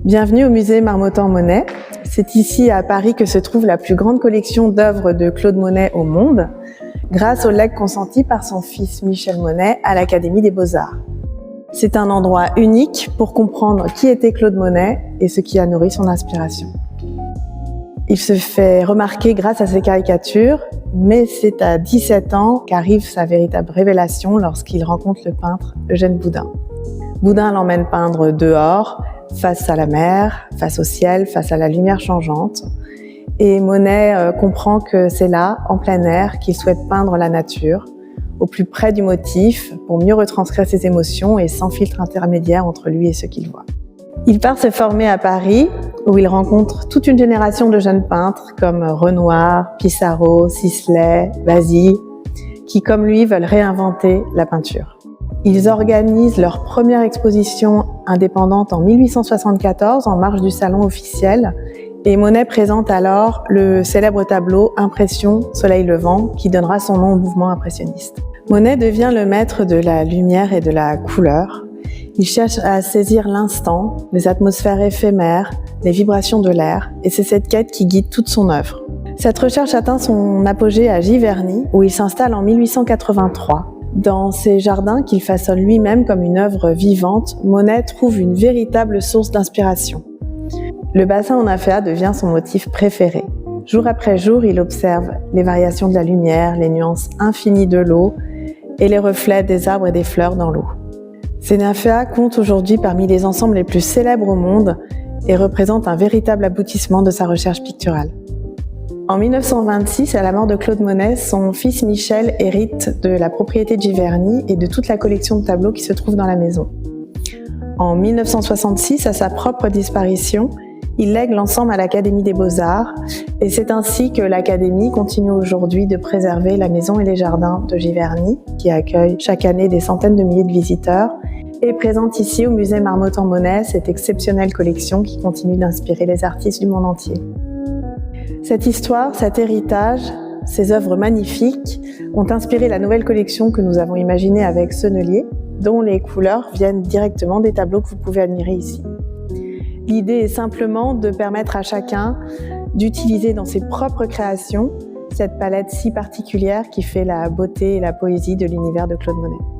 Bienvenue au musée Marmottan-Monet. C'est ici à Paris que se trouve la plus grande collection d'œuvres de Claude Monet au monde, grâce au legs consenti par son fils Michel Monet à l'Académie des Beaux-Arts. C'est un endroit unique pour comprendre qui était Claude Monet et ce qui a nourri son inspiration. Il se fait remarquer grâce à ses caricatures, mais c'est à 17 ans qu'arrive sa véritable révélation lorsqu'il rencontre le peintre Eugène Boudin. Boudin l'emmène peindre dehors, face à la mer, face au ciel, face à la lumière changeante. Et Monet comprend que c'est là, en plein air, qu'il souhaite peindre la nature, au plus près du motif, pour mieux retranscrire ses émotions et sans filtre intermédiaire entre lui et ce qu'il voit. Il part se former à Paris, où il rencontre toute une génération de jeunes peintres comme Renoir, Pissarro, Sisley, Basile, qui comme lui veulent réinventer la peinture. Ils organisent leur première exposition indépendante en 1874 en marge du salon officiel et Monet présente alors le célèbre tableau Impression, soleil levant qui donnera son nom au mouvement impressionniste. Monet devient le maître de la lumière et de la couleur. Il cherche à saisir l'instant, les atmosphères éphémères, les vibrations de l'air et c'est cette quête qui guide toute son œuvre. Cette recherche atteint son apogée à Giverny où il s'installe en 1883. Dans ses jardins qu'il façonne lui-même comme une œuvre vivante, Monet trouve une véritable source d'inspiration. Le bassin en aphéa devient son motif préféré. Jour après jour, il observe les variations de la lumière, les nuances infinies de l'eau et les reflets des arbres et des fleurs dans l'eau. Ces nymphéas comptent aujourd'hui parmi les ensembles les plus célèbres au monde et représentent un véritable aboutissement de sa recherche picturale. En 1926, à la mort de Claude Monet, son fils Michel hérite de la propriété de Giverny et de toute la collection de tableaux qui se trouve dans la maison. En 1966, à sa propre disparition, il lègue l'ensemble à l'Académie des Beaux-Arts et c'est ainsi que l'Académie continue aujourd'hui de préserver la maison et les jardins de Giverny, qui accueille chaque année des centaines de milliers de visiteurs, et présente ici au musée Marmottan-Monet cette exceptionnelle collection qui continue d'inspirer les artistes du monde entier. Cette histoire, cet héritage, ces œuvres magnifiques ont inspiré la nouvelle collection que nous avons imaginée avec Sennelier, dont les couleurs viennent directement des tableaux que vous pouvez admirer ici. L'idée est simplement de permettre à chacun d'utiliser dans ses propres créations cette palette si particulière qui fait la beauté et la poésie de l'univers de Claude Monet.